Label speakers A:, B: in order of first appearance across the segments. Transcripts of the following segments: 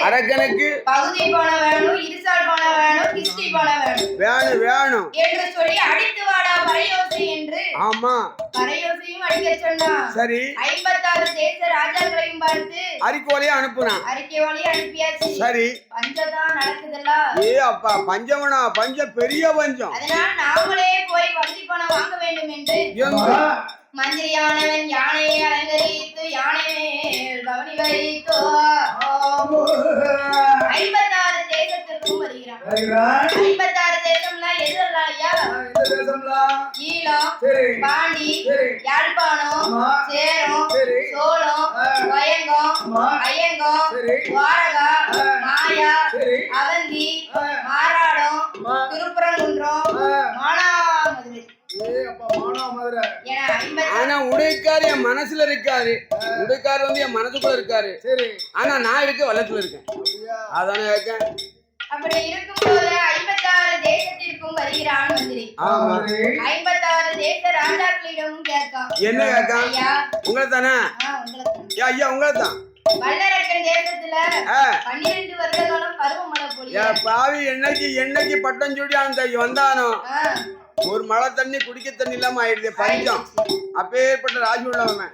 A: அரக்கனுக்கு
B: பகுதி பணம் வேணும், இருசால் பணம் வேணும், கிஸ்டி பணம் வேணும்
A: வேணும்
B: என்று சொல்லி அடித்து வாடா பரையோசை என்று
A: ஆமா
B: பரையோசையும் அடிக்க சொன்னான்.
A: சரி
B: 56 தேச ராஜாக்களையும் பார்த்து
A: அறிக்கோலையை அனுப்புனான்.
B: அறிக்கையோலையும் அனுப்பியாச்சு.
A: சரி
B: பஞ்சதான் நடக்குதுல்ல.
A: அப்பா பஞ்சமனா பஞ்சம் பெரிய பஞ்சம்.
B: அதனால் நாமளே போய் பகுதி பணம் வாங்க வேண்டும் என்று மந்திரியானவன் யானையை அலங்கரித்து யானை மேல் பவனி வைத்தோ 56 தேசத்திற்கும் வருகிறான். 56 தேசம்னா எதுல ஐயா? ஈழம், பாண்டி, யாழ்ப்பாணம், சேரம், சோழம், வயங்கம், ஐயங்கம், துவாரகா, மாயா, அவந்தி, மாறாடம், திருப்பரங்குன்றம், மானாமதுரை.
A: ஆனா உடைக்காரு என் மனசுல இருக்காரு. உடைக்காரு என் மனசுக்குள்ள இருக்காரு. ஆனா நான் இருக்க வல்லத்துல இருக்கேன். அதானே இருக்கேன்.
B: அப்படி இருக்கும்போது 56 தேசத்திற்கும் வருகிறான் மந்திரி. 56 தேச ராஜாக்களிடமும் கேட்கான். என்ன கேட்கான்? ஐயா
A: உங்களை தானே? ஐயா உங்களை தான்.
B: வல்லரக்கன் தேசத்துல 12 வருட காலம் பருவமழை பொழிய
A: பாவி என்னைக்கு பட்டம் சூடி அந்த வந்தானோ ஒரு மழை தண்ணி குடிக்க தண்ணி இல்லாம ஆயிடுது. பஞ்சம் அப்பேற்பட்ட ராஜு உள்ளவன்.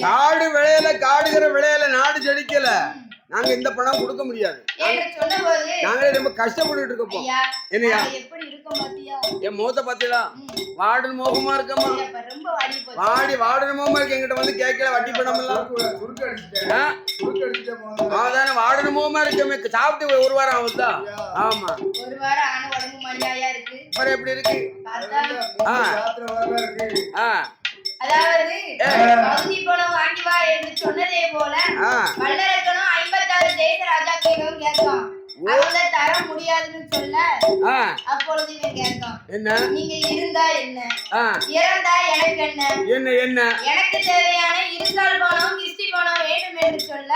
A: காடு விளையல காடுகிற விளையல நாடு செடிக்கல. நாங்க இந்த பணம் கொடுக்க முடியாது. நாங்களே ரொம்ப கஷ்டப்பட்டு இருக்கோம். என்னையா என் முகத்தை பாத்தீங்களா? வாடல் மோகமா இருக்கமா? வாடல் மோகமா இருக்கு. எங்கிட்ட வந்து கேட்கல வட்டி பணம் எல்லாம் அதானே வாடல் மோகமா இருக்கு. சாப்பிட்டு ஒரு வாரம் ஆகுதா? ஆமா
B: ஒரு வாரம் ஆன உடம்பு மணியா இருக்கு.
A: அப்புறம் எப்படி இருக்கு?
B: அதாவது பகுதி பணம் வாங்கி வா என்று சொன்னதே போல வல்லரக்கனும் 56 தேச ராஜாக்களிடம் கேட்கான். அவங்க தர முடியாதுன்னு சொல்ல அப்பொழுது இவன் கேட்கான்.
A: என்ன?
B: நீங்க இருந்தா என்ன, இறந்தா எனக்கு என்ன, எனக்கு தேவையான இருசால் பணம் கிஸ்டி பணம் வேண்டும் என்று சொல்ல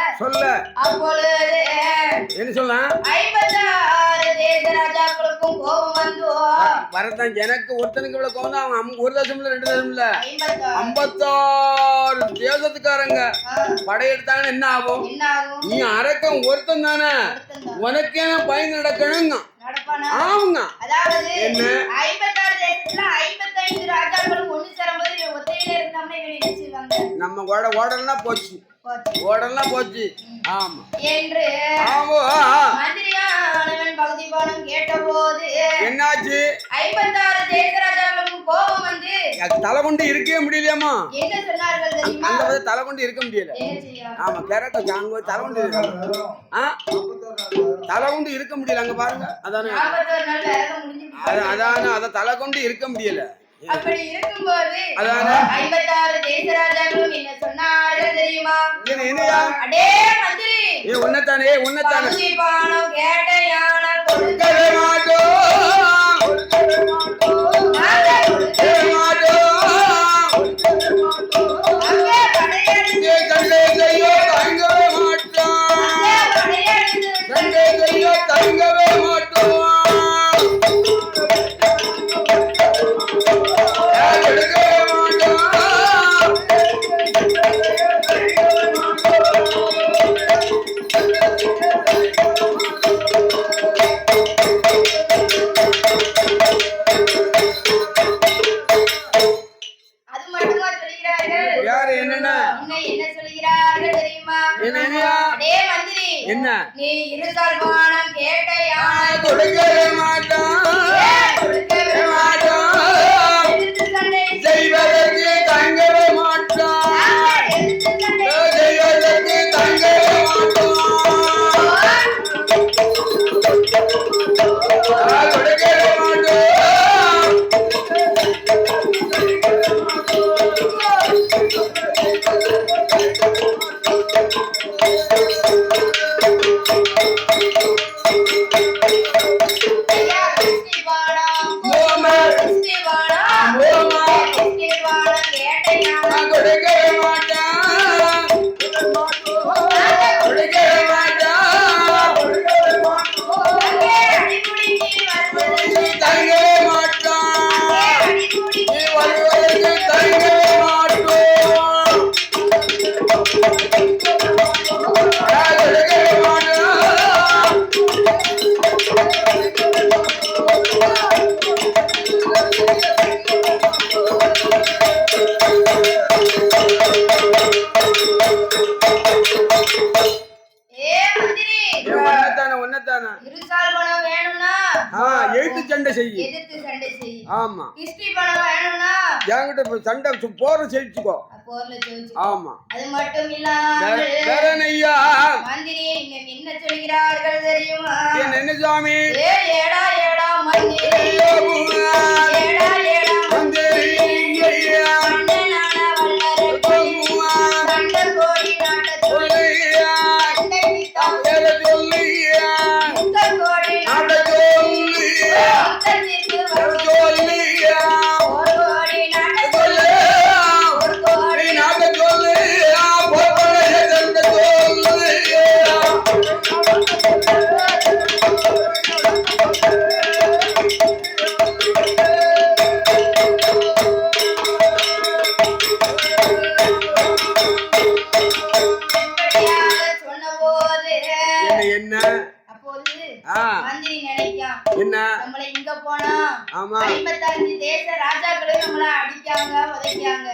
B: அப்பொழுது
A: என்ன சொல்ல
B: 56 தேச ராஜாக்களுக்கும் கோபம் வந்து
A: வரதான். எனக்கு ஒருத்தனுக்கு இவ்வளவு கோபம் தான். அவன் ஒரு தேசம் இல்ல 2 தேசம் இல்ல 56 தேசத்துக்காரங்க படையெடுத்தாங்கன்னு என்ன ஆகும்? நீ அரக்கம் ஒருத்தன் தானே, உனக்கே பயந்து நடக்கணுங்க. ஆமாங்க.
B: அதாவது 56 தேசத்துல 55 ராஜாக்களும் ஒண்ணு சேரும்போது ஒத்தையில இருந்தோம்னா இவனை நினைச்சிருவாங்க. நம்ம
A: ஓடலாம் போச்சு. ஆமா
B: என்று மந்திரியானவன் பகுதி பணம் கேட்டபோது
A: என்னாச்சு?
B: 56 தேச ராஜாக்களுக்கும் கோபம் வந்து
A: தலை கொண்டு இருக்கவே முடியலையாமா?
B: என்ன சொன்னார்கள் தெரியுமா?
A: அந்த தலை கொண்டு இருக்க முடியல. ஆமா கரெக்ட். அங்க தலை கொண்டு இருக்க முடியல. அங்க பாருங்க. அதானே அத தலை கொண்டு இருக்க முடியல.
B: அப்படி இருக்கும்போது 56 தேச ராஜாக்களும் என்ன சொன்னார்கள் தெரியுமா? அடே மந்திரி,
A: உன்னதானே
B: பகுதி பணம் கேட்ட யானை கொடுக்கவே மாட்டோம். நீ இருசால் பணம் கேட்ட யானை
A: கொடுக்கவே மாட்டான். செய்வதற்கு தங்கவே மாட்டான். செய்வதற்கு தங்கவே மாட்டான். கொடுக்கவே மாட்டான். எதிர்த்து சண்டை செய்யு.
B: எதிர்த்து சண்டை செய்.
A: ஆமா.
B: கிஸ்டி பணம் வேணும்னா
A: என்கிட்ட சண்டை போற செழிச்சுக்கோ.
B: போர்ல ஜெயிச்சு.
A: ஆமா.
B: அது மட்டும் இல்லாமல்
A: வேற நையா
B: மந்திரி இங்க என்ன சொல்கிறார்கள் தெரியுமா?
A: என்ன சாமி?
B: ஏடா ஏடா மந்திரி, ஏடா ஏடா மந்திரி, கண்டனான வல்லரக்கன், கண்ட கோடி நாட்ட சொல்லியா, கண்டை நித்தம் சொல்லியா, முத்த கோடி நாட்ட சொல்லியா, முத்தத்திற்கு சொல்லியா, ஒரு கோடி நாட்ட சொல்லியா, ஒரு கோடி நாட்ட சொல்லியா, பொற்பனை சென்ற சொல்லியா. என்ன அப்போது மந்திரி நினைக்கான் என்ன நம்மள இங்க போனா 55 தேச ராஜாக்களும் நம்மள அடிக்காங்க உதைக்காங்க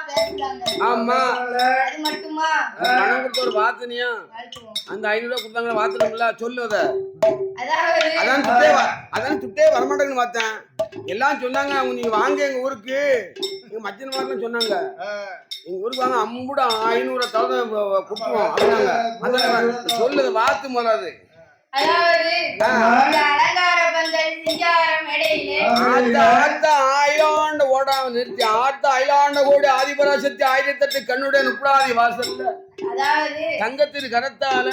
B: பேசுறாங்க. ஆமா. அது மட்டுமா பணம் கொடுத்த ஒரு வாசனையா அந்த 500 ரூபாய் கொடுத்தாங்க வாசனைல சொல்லு. அதான் சுத்தே வரமாட்டேங்கன்னு பார்த்தேன். எல்லாம் சொன்னாங்க நீங்க வாங்க எங்க ஊருக்கு, எங்க மத்திய மாதம் சொன்னாங்க எங்க ஊருக்கு வாங்க அம்புட 500 கொடுத்துருவோம் அப்படின்னாங்க. அதான் சொல்லுது வாத்து போறாது. நிறுத்தி ஆத்த அயிலாண்ட கோடி ஆதிபராசக்தி 1008 கண்ணுடைய 30 வாசல்ல தங்கத்திற்கு கரத்தால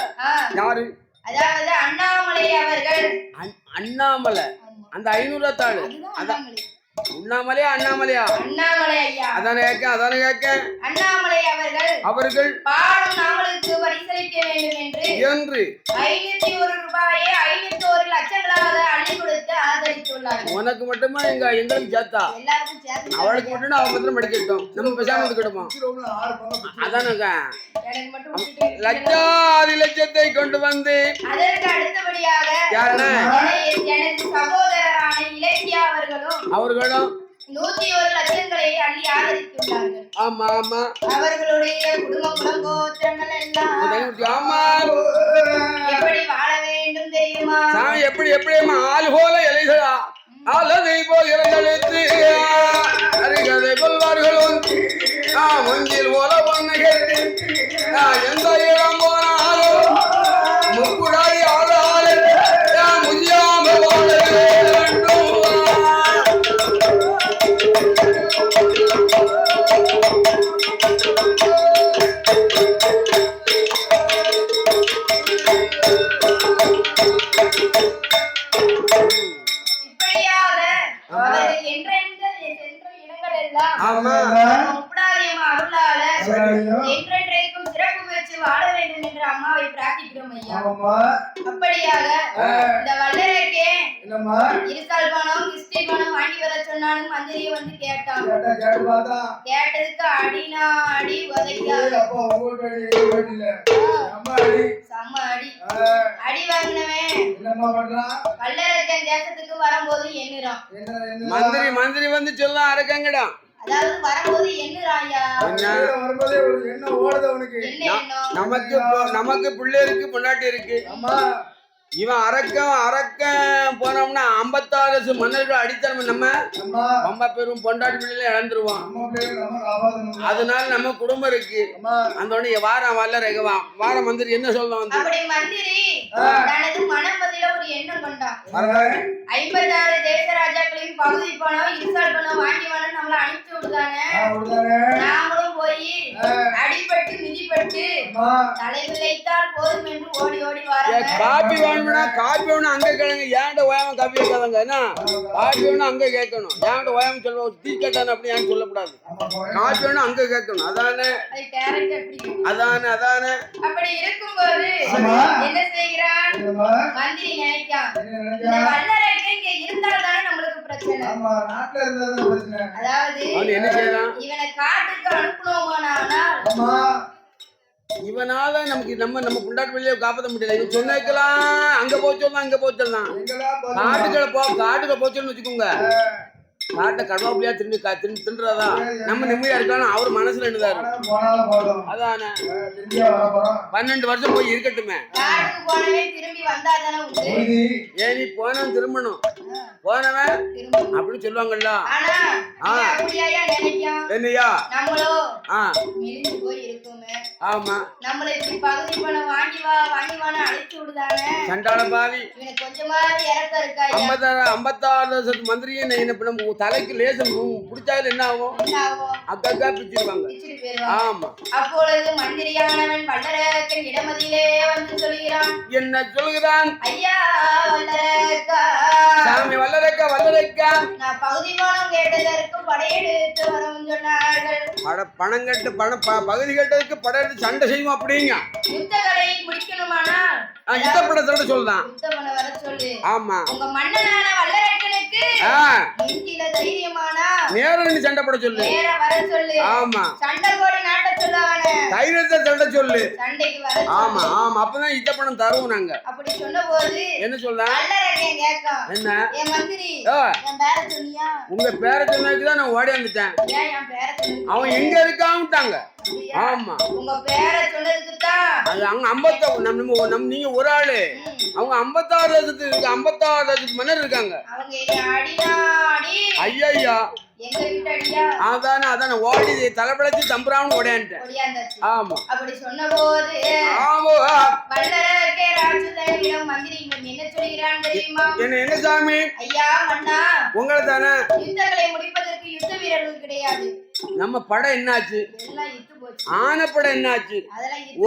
B: யாரு அதாவது அண்ணாமலை அவர்கள். அண்ணாமலை அந்த 500 தாள் அண்ணாமலையா அண்ணாமலையா அண்ணாமலை ஐயா. அதானே கேட்க அண்ணாமலை அவர்கள் பாடம் நாமளுக்கு பரிசளிக்க வேண்டும் என்று 501 ரூபாயை 501 லட்சங்களாக அள்ளி கொடுத்து ஆதரித்துள்ளார்கள். உனக்கு மட்டுமா எங்களுக்கு சேர்த்தா எல்லாருக்கும் சேர்த்து அவளுக்கு மட்டும் அவ பத்திரம் படிக்கட்டும், நம்ம பேசாம வந்துக்கிடுமா. அதானுங்க எனக்கு மட்டும் லட்சாதி லட்சத்தை கொண்டு வந்து அதற்கு அடுத்தபடியாக எனது சகோதரரான இலக்கியா அவர்களும் 101 லட்சங்களை அள்ளி ஆதரித்துள்ளார்கள். ஆமா ஆமா. அவர்களுடைய குடும்ப குலங்கோத்திரங்கள் எல்லாம் எப்படி வாழ வேண்டும் தெரியுமா? எப்படி ஆள் போல இலைகளா ஆலதை போல் இறந்தெழுத்து அறிகதை கொள்வார்களும் மஞ்சில் போல பண்ண கேட்டு எந்த இடம் போனாலும் முக்குடாய் ஆளாலே முதியாம போல வேண்டும். என்றென்றைக்கும் சிறப்பு பெற்று வாழ வேண்டும் என்று அம்மாவை பிரார்த்திக்கிறோம் ஐயா. அப்படியாக இந்த வல்லரக்கே இருசால் பணம் கிஸ்டி பணம் வாங்கி வர சொன்னாலும் மந்திரியை வந்து கேட்டான். கேட்டதுக்கு அடினா அடி உதைக்காது செம்ம அடி. அடி வாங்கினவன் வல்லரக்கன் தேசத்துக்கு வரும்போது எண்ணுறான். மந்திரி வந்து சொல்ல அரக்கங்கடா அதாவது வரும்போது என்னறாயா வரும்போதே ஒரு என்ன ஓடுது அவனுக்கு. நமக்கு பிள்ளை இருக்கு பொண்டாட்டி இருக்கு. ஆமா. இவன் அரக்கம் போனோம்னா 56 மன்னர்கள் அடித்தரம் நம்ம அம்மா பேரும் பொண்டாட்டி பிள்ளைல இழந்துருவான். அதனால நம்ம குடும்பம் இருக்கு. அந்த உடனே வார மந்திரி என்ன சொல்ல வந்து மந்திரி தனது மனமதில ஒரு எண்ணம் கொண்டான். 56 தேச ராஜாக்களையும் பகுதி பணம் இருசால் பணம் வாங்கி வேணும் நம்மள அனுப்பிச்சு விடுதானே. நாமளும் போய் அடிபட்டு மிதிப்பட்டு தலை விளைத்தால் போதும் என்று ஓடி ஓடி வர காப்பி வேணும் அங்க கேளுங்க. ஏன்ட ஓயாம காப்பி கேட்காதங்க. என்ன காப்பி வேணும் அங்க கேட்கணும். ஏன்ட ஓயாம சொல்ல டீ கேட்டானு அப்படி ஏன் சொல்லக்கூடாது. காப்பி வேணும் அங்க கேட்கணும். அதானே அப்படி இருக்கும்போது என்ன செய்கிறான் மந்திரி நினைக்கான் இந்த வல்லரக்கே இங்க இருந்தால் தானே நம்மளுக்கு பிரச்சனை. அதாவது என்ன செய்யறான் இவனை காட்டுக்கு அனுப்பணுமானால் இவனால நமக்கு நம்ம புண்டாட்டு வெளியே காப்பாற்ற முடியல. இவன் சொன்னதுக்கெல்லாம் அங்க போச்சோம்னா காட்டுக்குள்ள போச்சோன்னு வச்சுக்கோங்க.
A: காட்ட கடவாப்பிலையா தின்றதா நம்ம நிம்மதியா இருக்கலாம். அவர் மனசுல என்னதாரு அதானே 12 வருஷம் போய் இருக்கட்டுமே. ஏன் நீ போனவன் திரும்பணும், போனவன் அப்படின்னு சொல்லுவாங்கல்ல. என்னையா ஆமா சண்டாள பாவி 56 வருஷத்து மந்திரியை நம்ம தலைக்கு லேசம் பிடிச்சாலும் என்ன ஆகும், அக்கா பிச்சிருவாங்க. ஆமா
B: அப்பொழுது மந்திரியானவன் வல்லரக்கன் இடமதியிலே வந்து சொல்கிறான்.
A: என்ன சொல்கிறான்?
B: ஐயா வல்லரக்கா,
A: சாமி வல்லரக்கா வல்லரக்கா,
B: நான் பகுதி பணம் கேட்டதற்கு படையெடுத்து வரவும் சொன்னார்கள்.
A: பணம் கட்டு பகுதி கேட்டதுக்கு படையெடுத்து சண்டை செய்வோம் அப்படிங்க.
B: யுத்தங்களை முடிக்கணுமானால்
A: யுத்தப்பட சொல்ல சொல்லுதான்.
B: யுத்தம் வர சொல்லு.
A: ஆமா
B: உங்க மன்னனான வல்லரக்கனுக்கு நெஞ்சில தைரியமானா
A: நேரா சண்டை போட சொல்லு.
B: நேரா வர சொல்லு.
A: ஆமா
B: சண்டை போட நாட்ட சொல்லு. அவனை
A: தைரியத்தை சண்டை சொல்லு.
B: சண்டைக்கு வர சொல்லு.
A: ஆமா ஆமா அப்பதான் யுத்தப்படம் தருவோம் நாங்க.
B: அப்படி சொன்னபோது என்ன சொல்றான்? வல்லரக்கன் கேட்கான். என்ன? என் மந்திரி என் பேரை சொன்னியா? உங்க
A: பேரை சொன்னதுக்கு தான் நான் ஓடி வந்துட்டேன்.
B: ஏன் என் பேரை சொன்னீங்க?
A: அவன் எங்க இருக்கான்ட்டாங்க. ஆமா
B: உங்க பேரை சொன்னதுக்கு தான்
A: அது அங்க 50 நீங்க ஒரு ஆளு, அவங்க 56 லட்சத்து மன்னர் இருக்காங்க.
B: அவங்க அடினாடி
A: ஐயா
B: எங்க கிட்ட அடியா?
A: அதானே ஓடி தலைப்படைச்சு தம்புறான்னு ஓடியாந்துட்டேன். ஆமா
B: அப்படி சொன்னபோது வல்லரக்கே ராஜதேவிடம் மந்திரி என்ன சொல்கிறான் தெரியுமா?
A: என்ன சாமி?
B: ஐயா மன்னா,
A: உங்களை தானே
B: யுத்தங்களை முடிப்பதற்கு யுத்த வீரர்கள் கிடையாது.
A: நம்ம படம் என்னாச்சு?
B: எல்லாம் இத்து போச்சு.
A: ஆனப்படம் என்னாச்சு?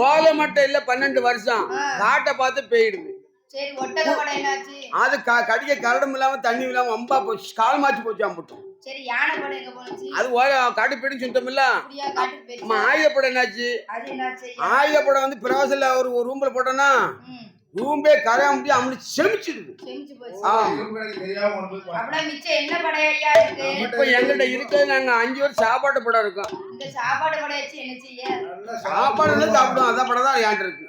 A: ஓலை மட்டும் இல்ல 12 வருஷம் காட்டை பார்த்து போயிடுது.
B: சரி ஒட்டக படம் என்னாச்சு?
A: அது கடிக்க கரடும் இல்லாம தண்ணி இல்லாம அம்பா போச்சு, கால் மாச்சு போச்சு அம்பட்டும்.
B: சரி யானை படம் எங்க போனுச்சு?
A: அது காட்டுப்பேடும் சுத்தம் இல்ல. ஆயுதப்படம் என்னாச்சு? ஆயுதப்படம் வந்து பிரவாசல ஒரு ரூம்ல போட்டோம்னா ரூம்பே கரையா முடியும் அப்படி செமிச்சிடுது. இப்ப எங்கிட்ட இருக்கிறது நாங்க 5 வருஷம் சாப்பாடு படம் இருக்கோம்.
B: சாப்பாடு படம் வச்சு என்ன செய்ய?
A: சாப்பாடு எல்லாம் சாப்பிடுவோம். அதான் படம் தான் ஏன் இருக்கு.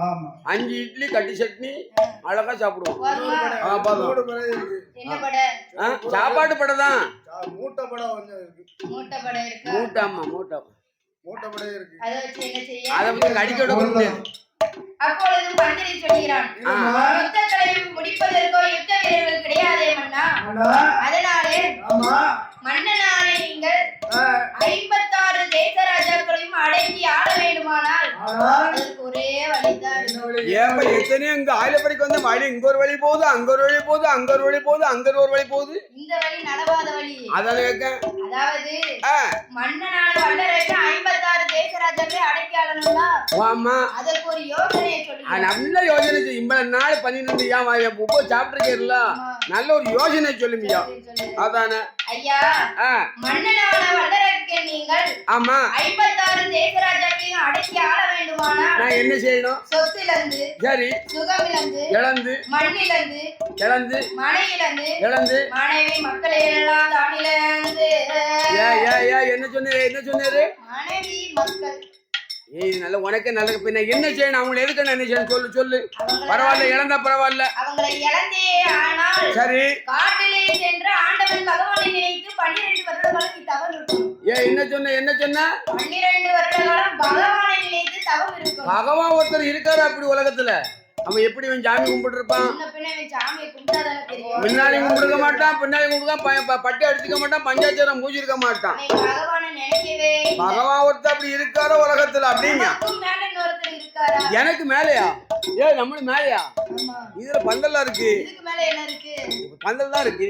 A: ஆமா 5 இட்லி கட்டி சட்னி அழகா சாப்பிடுவோம். சாப்பாடு படம் தான். மூட்டை ஆமா மூட்டை இருக்கு. அதை வந்து கடிக்க விட முடியாது.
B: அப்பொழுது மந்திரி சொல்கிறான், யுத்தங்களை முடிப்பதற்கோ யுத்த வீரர்கள் கிடையாதே மன்னா. அதனாலே மன்னனான நீங்கள் 56 தேச ராஜாக்களையும் அடக்கி ஆள வேண்டுமானால் அதற்கு ஒரே வழிதான்.
A: ஏப்ப எத்தனையோ இங்க ஆயிலப்படிக்கு வந்த வழி இங்க ஒரு வழி போகுது, அங்க ஒரு வழி போகுது, அங்க ஒரு வழி போகுது, அங்க ஒரு வழி போகுது.
B: இந்த வழி நடவாத வழி.
A: அதான் கேட்க.
B: அதாவது மன்னனான வல்லரக்கே 56 தேச ராஜாக்களை அடக்கி ஆளணும்னா
A: ஆமா
B: அதற்கு ஒரு யோசனையை சொல்லி
A: நல்ல யோசனை இவ்வளவு நாள் 12 உப்பு சாப்பிட்டுருக்கீர்ல, நல்ல ஒரு யோசனை சொல்லுமியா. அதானே
B: ஐயா மன்னனான வல்லரக்கே நீங்கள்
A: ஆமா
B: 56 தேச ராஜாக்களையும் அடக்கி ஆள வேண்டுமானால்
A: நான் என்ன செய்யணும்?
B: சொத்திலிருந்து சரி சுகமிலிருந்து இழந்து மண்ணிலிருந்து இழந்து மனையிலிருந்து இழந்து மனைவி மக்களை எல்லாம் தானிலிருந்து.
A: என்ன சொன்னாரு?
B: மனைவி மக்கள்.
A: ஏய் நல்ல உனக்கு நல்ல பின்ன என்ன செய்யணும்? அவங்களை எதுக்கு என்ன செய்யணும் சொல்லு. பரவாயில்ல இழந்தா பரவாயில்ல.
B: அவங்களை இழந்தே ஆனால் சரி காட்டிலே சென்று ஆண்டவன் பகவானை நினைத்து 12 வருடங்களுக்கு தவம் இருக்கும்.
A: என்ன சொன்ன
B: 12 வருடகாலம் பகவானை நினைத்து தவம் இருக்கும்.
A: பகவான் ஒருத்தர் இருக்காரு அப்படி உலகத்துல. அவன் எப்படி சாமி கும்பிட்டு இருப்பான்? முன்னாடி கும்பிடுக்க மாட்டான், பின்னாடி கும்பிடுக்க பட்டி அடிச்சுக்க மாட்டான், பஞ்சாச்சாரம் பூஜிருக்க மாட்டான். பகவான் ஒருத்தர் அப்படி இருக்காரோ உலகத்துல அப்படிங்க. எனக்கு மேலையா? நம்மளுக்கு மேலையா? இதுல பந்தல்லாம் இருக்கு. பந்தல் தான் இருக்கு.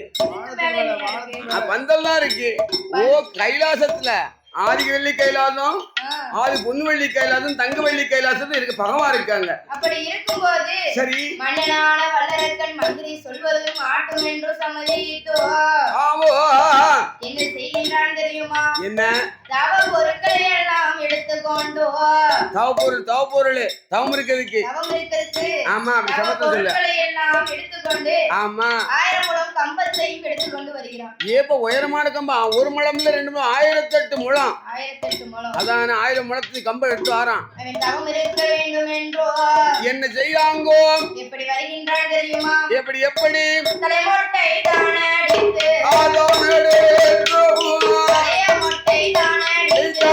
A: பந்தல் தான் இருக்கு. ஓ கைலாசத்துல ஆதி வெள்ளி கைலாசம், ஆதி பொண்ணு வெள்ளி கைலாசம், தங்க வெள்ளி கைலாசம் இருக்கு. பகவான் இருக்காங்க.
B: அப்படி இருக்கும்போது சரி மன்னனான வல்லரக்கன் மந்திரி சொல்வதும் ஆட்டும் என்று சம்மதித்தோ.
A: ஆமோ
B: என்ன செய்கின்றான் தெரியுமா?
A: என்ன?
B: தவ பொருட்களை எல்லாம் எடுத்துக்கொண்டு
A: தவப்பொருள் தவம் இருக்கிறதுக்கு
B: ஆமா
A: அப்படி சமத்த சொல்ல
B: எல்லாம் எடுத்துக்கொண்டு
A: ஆமா
B: 1000 முழம் கம்பத்தையும் எடுத்துக்கொண்டு வருகிறான்.
A: ஏப்ப உயரமான கம்பம், ஒரு முழம்ல 2 முழம், 1008 முழம்.
B: 1008 முழம்.
A: அதான 1000 முழத்துக்கு கம்பம் எடுத்து வரான்.
B: அவன் தவம் இருக்க வேண்டும் என்றோ
A: என்ன செய்யாங்கோ?
B: எப்படி வருகின்றான் தெரியுமா?
A: எப்படி எப்படி?
B: தலைமொட்டை தானடித்து தலைமொட்டை தானடித்து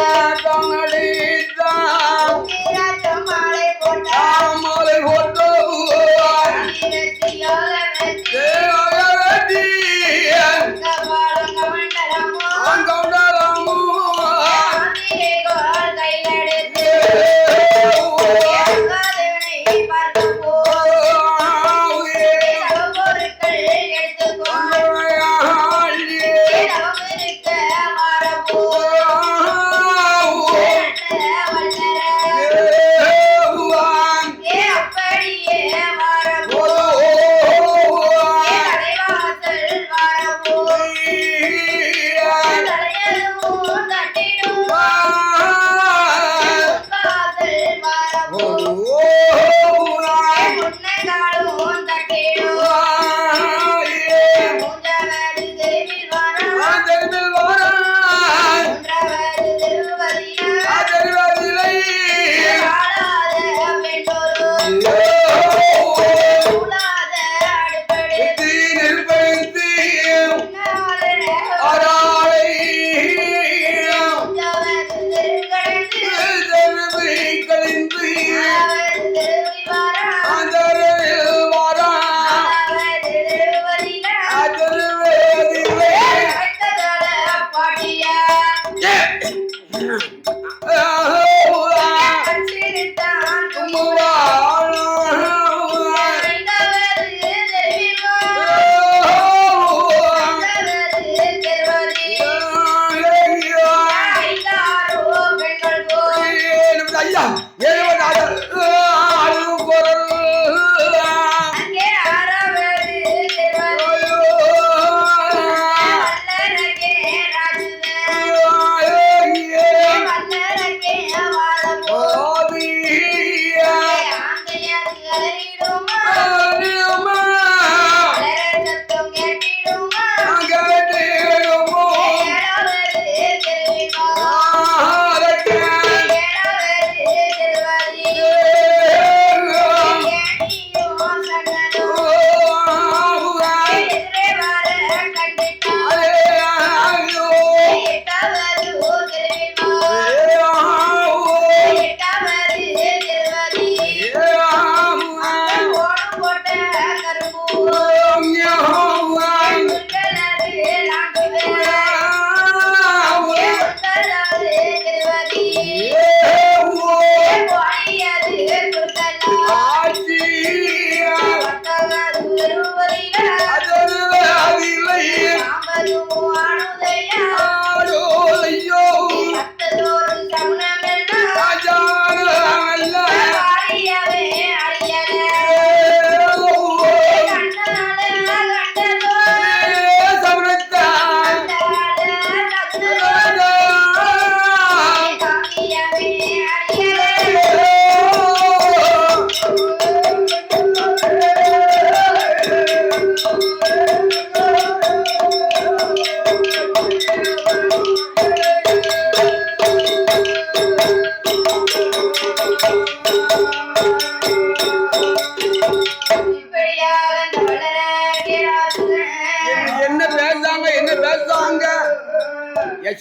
B: மாலை போட்டா
A: மாலை போட்டோ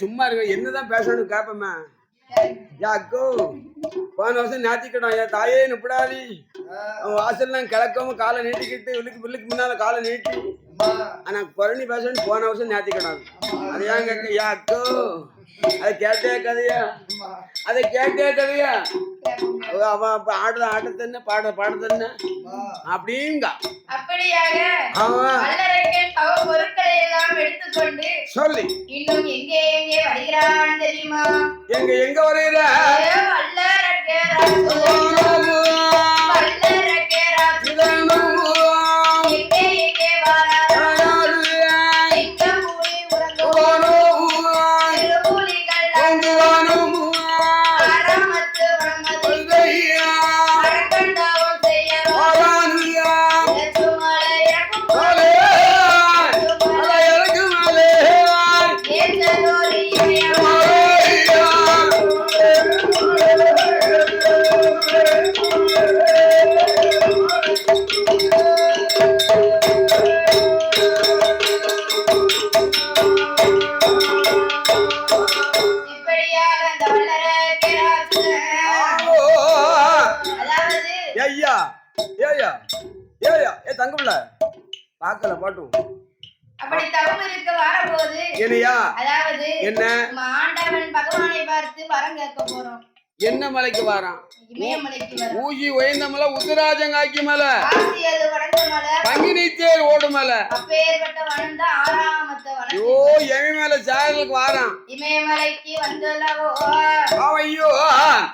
A: சும்மா இருக்க என்னதான் பேசணும் கேப்பமே யாக்கோ போன வருஷம் ஞாத்திக்கிட்டோம் என் தாயே நிப்படாதி அவன் வாசல்லாம் கிழக்காம காலை நீட்டிக்கிட்டு வில்லுக்கு முன்னால காலை நீட்டி ஆனா குரணி பேசணும் போன வருஷம் ஞாத்திக்கிட்டோம் அது ஏன் கேட்க யாக்கோ அதை கேட்டே கதையா அதை கேட்டே கதையா அவன் ஆடுற ஆட்டத்தன்ன பாடத்தன்ன அப்படிங்க
B: அப்படியாக பொருட்களை எல்லாம் எடுத்துக்கொண்டு சொல்லி இன்னும் எங்கே எங்கே வருகிறான் தெரியுமா?
A: எங்க வருகிற தங்கம்ல பாக்கல பாட்டும்
B: அப்படி தவம் இருக்க வரபோது
A: என்னையா
B: அதாவது
A: என்ன
B: நம்ம ஆண்டவன் பகவானை பார்த்து வரம் கேட்க போறோம்.
A: என்ன மலைக்கு வாரான்?
B: இமயமலைக்கு வரோம்.
A: ஊசி உயர்ந்த மலை, உத்தராஜங்காக்கி மலை,
B: ஆசி அது வடக்கு மலை,
A: பங்கினி தேர் ஓடு மலை.
B: அப்பேற்பட்ட வனம் தான் ஆறாமத்த வனம்.
A: ஐயோ எவி மேல சாயலுக்கு வாரான்.
B: இமயமலைக்கு வந்தல்லவோ
A: ஐயோ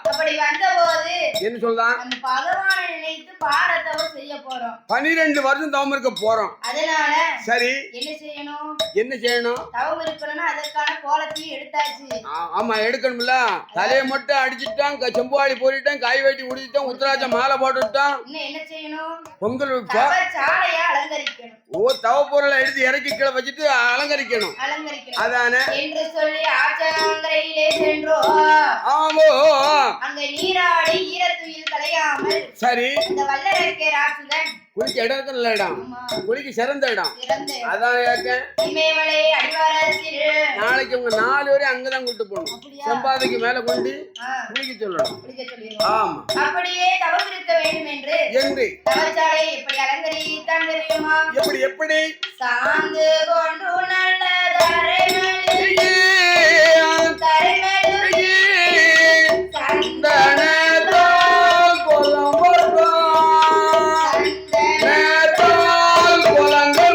B: அப்படி வந்தபோது
A: என்ன சொல்றான்?
B: நம்ம பகவானை நினைத்து பாரதவம் செய்ய போறோம்.
A: 12 வருஷம் தவம் இருக்க போறோம்.
B: அதனால
A: சரி
B: என்ன செய்யணும்?
A: என்ன செய்யணும்?
B: தவம் இருக்கணும்னா அதற்கான கோலத்தையும் எடுத்தாச்சு.
A: ஆமா எடுக்கணும்ல. தலையை மட்டும் அடிச்சுட்டான், செம்புவாளி போட்டுட்டான், காய் வெட்டி முடிச்சுட்டான், உத்தராஜ மாலை போட்டுட்டான்.
B: இன்னும் என்ன செய்யணும்?
A: பொங்கல்
B: சாலையா அலங்கரிக்கணும்.
A: ஓ தவ பொருளை எடுத்து இறக்கி கீழே வச்சுட்டு அலங்கரிக்கணும். அதானே
B: என்று சொல்லி ஆச்சங்கரையிலே சென்றோம்.
A: ஆமோ
B: அங்க நீராடி ஈரத்துயில் கலையாமல்
A: சரி
B: இந்த வல்லரக்கே ராசுதன்
A: குளிக்க இடம் இருக்கு, நல்ல இடம், குளிக்க சிறந்த இடம். அதான் கேட்கேன்.
B: இமயமலை அடிவாரத்தில்
A: நாளைக்கு உங்க 4 பேரையும் அங்கதான் கூட்டு போகணும். செம்பாதைக்கு மேல கொண்டு குளிக்க சொல்லணும். ஆமா
B: அப்படியே தவம் இருக்க வேண்டும் என்று தவச்சாலை எப்படி அலங்கரித்தான் தெரியுமா?
A: எப்படி எப்படி
B: சாந்து கொண்டு நல்ல தரைமேல்
A: சந்தனதோ கொலம்போ சந்தனதோ கொலம்போ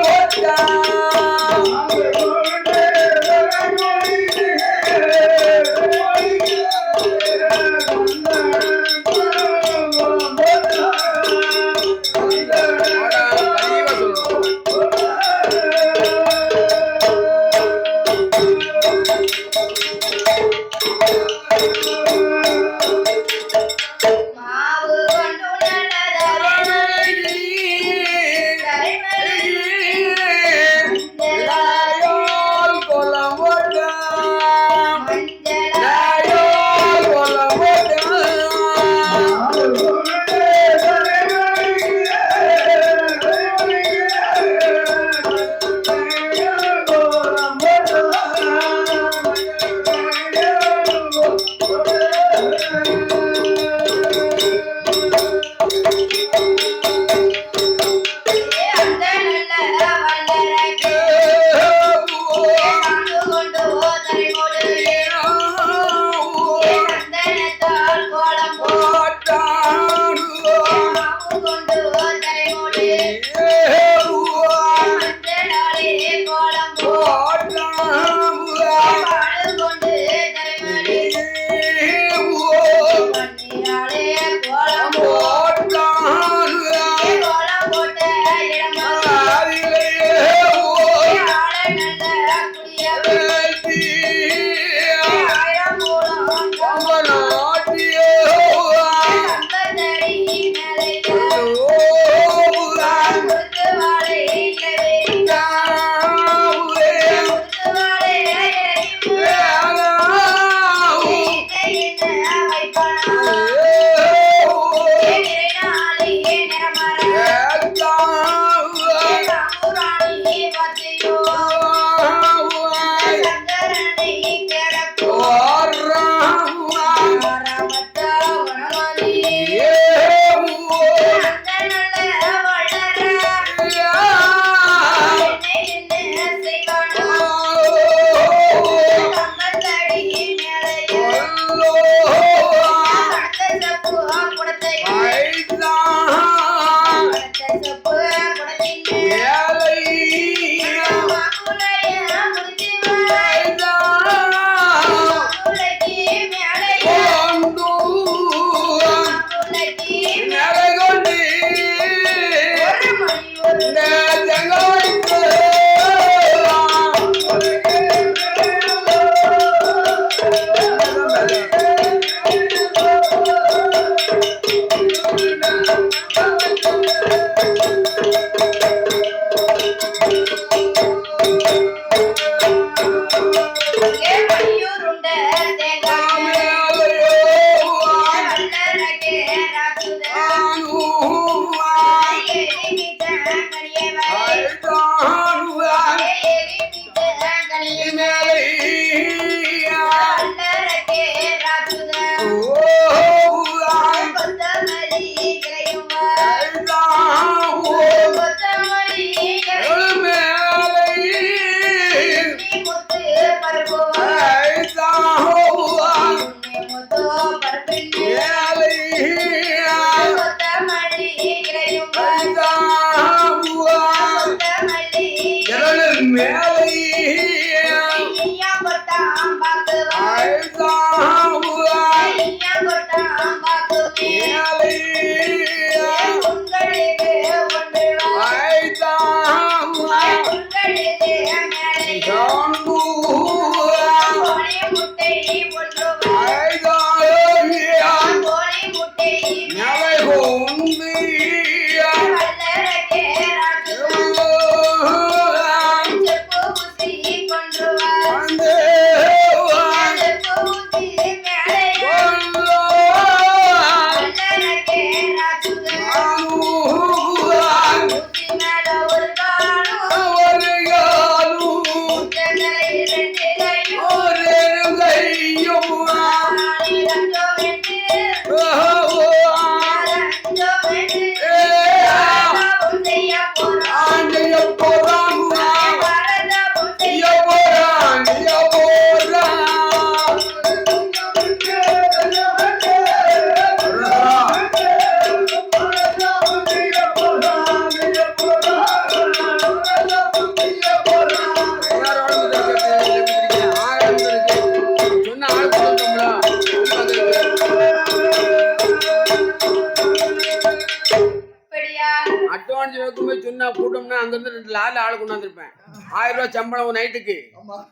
A: சொன்னா கூட்டம்னா அங்க இருந்து 2 லாரி ஆளு கொண்டாந்துருப்பேன். 1000 ரூபாய் சம்பளம் நைட்டுக்கு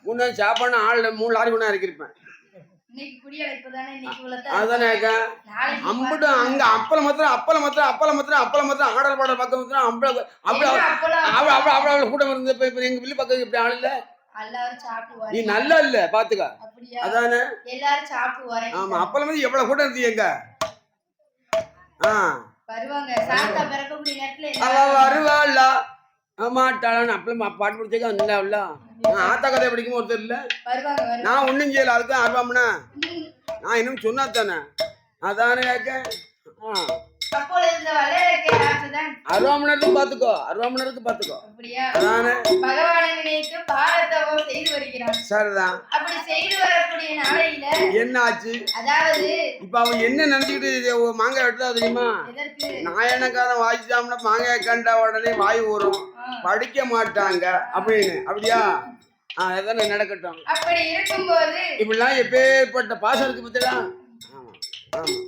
A: கொண்டு சாப்பாடு 3 லாரி கொண்டா இறக்கிருப்பேன். அதானே அம்புட்டு அங்க அப்பள மாத்திரம் ஆடல் பாடல் பக்கம் அவ்வளவு கூட்டம் இருந்து இப்ப எங்க வீட்டு பக்கம் இப்படி ஆள் இல்ல. நீ நல்லா இல்ல பாத்துக்க. அதானே ஆமா அப்பளம் வந்து எவ்வளவு கூட்டம் இருந்தீங்க எங்க வருவாள் மாட்டாளான்னு அப்பளம் பாட்டு பிடிச்சா இல்ல ஆத்தா கதை பிடிக்கும் ஒருத்தர் இல்ல. நான் ஒண்ணும் செய்யல அதுதான் அருவாமனா நான் இன்னும் சொன்னா தானே அதானே கேக்க அருவாமனருக்கு பாத்துக்கோ சரிதான். என்ன ஆச்சு இப்ப அவன் என்ன நினைச்சுக்கிட்டு மாங்காய் வெட்டா தெரியுமா? நாயனக்காரன் வாய்ச்சாம்னா மாங்காய் கண்டா உடனே வாய் ஊறும் படிக்க மாட்டாங்க அப்படின்னு. அப்படியா? அதானே நடக்கட்டும்.
B: அப்படி இருக்கும்போது
A: இப்படிலாம் எப்பேற்பட்ட பாசம் இருக்கு பத்தியா?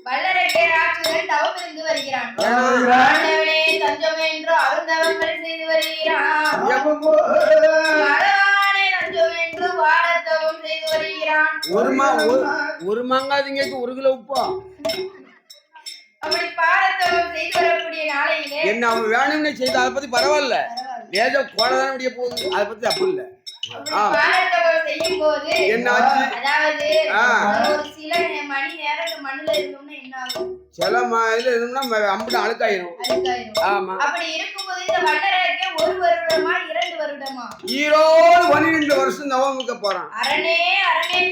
B: வல்லரக்கே ராட்சதன் தவம் இருந்து வருகிறான். ஆண்டவனே தஞ்சம் என்று அருந்தவங்கள் செய்து வருகிறான். பகவானே தஞ்சம் என்று வாழத்தவம் செய்து வருகிறான்.
A: ஒரு மாங்காதிங்களுக்கு 1 கிலோ உப்பா
B: அப்படி பாரத்தவம் செய்து வரக்கூடிய நாளையிலே
A: என்ன அவன் வேணும்னே செய்த அதை பத்தி பரவாயில்ல. ஏதோ கோலதான முடிய போகுது அதை பத்தி அப்படி இல்ல.
B: செய்யும் போது
A: என்னாச்சு?
B: அதாவது ஒரு சில மணி நேரம் மண்ணுல இருந்தோம்னா என்ன ஆகும்?
A: சில இதுல இருந்தோம்னா அம்புட்டு அழுக்காயிரும். ஆமா.
B: அப்படி இருக்கும்போது இந்த வல்லரக்கே 1 வருடமா 2 வருடமா
A: ஈரோடு 12 வருஷம் தவம் இருக்க போறான்.
B: அரணே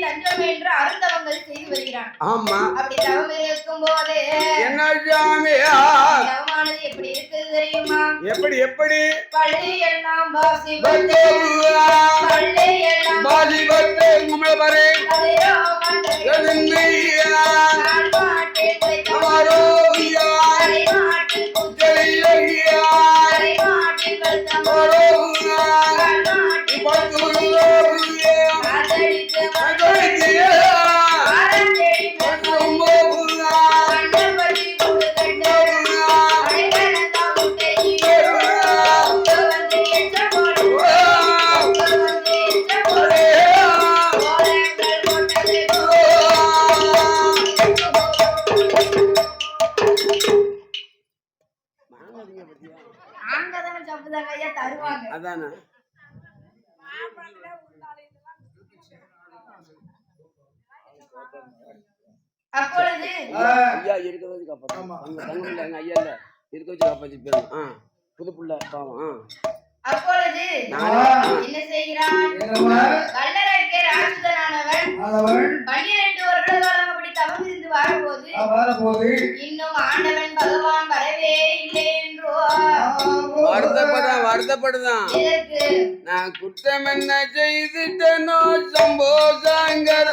B: தஞ்சம் என்று அருந்தவங்கள் செய்து வருகிறான்.
A: ஆமா.
B: அப்படி தவம் இருக்கும் போது
A: என்ன சாமியா
B: தவமானது எப்படி இருக்குது தெரியுமா?
A: எப்படி
B: பள்ளி எல்லாம் வாசி வந்து பள்ளி எல்லாம்
A: வாசி வந்து உங்களை பாரு எதுமையா
B: மாட்டே
A: அமரோயா
B: மாட்டே
A: குஜலியா
B: மாட்டே
A: அமரோயா பத்துலோயா
B: ஆதரித்து
A: மகரியா
B: ஆரந்தேடி
A: மகரம்போயா
B: கண்டபடி கொண்டு கண்டோயா அடைகலதா முட்டையே வந்து எச்ச போடு வந்து எச்ச போடு ஓரங்கள் போட்டது ஆங்கதான ஜப்புதாங்க ஐயா தருவாங்க.
A: அதானே
B: அப்பொழுது
A: ஐயா இருக்க வச்சு காப்பாத்து. தங்கம் இல்ல எங்க ஐயா இல்ல இருக்க வச்சு காப்பாத்தி போயிடும். புது புள்ள பாவம்.
B: அப்பொழுது என்ன செய்கிறான்? வல்லரக்கே ராட்சதனானவன் 12 வருட காலம் அப்படி தவம் இருந்து வரபோது இன்னும் ஆண்டவன் பகவான் வரவே இல்லை என்றோ
A: வருத்தப்படுதான். நான் குற்றம் என்ன செய்துட்டனோ சம்போ சங்கர்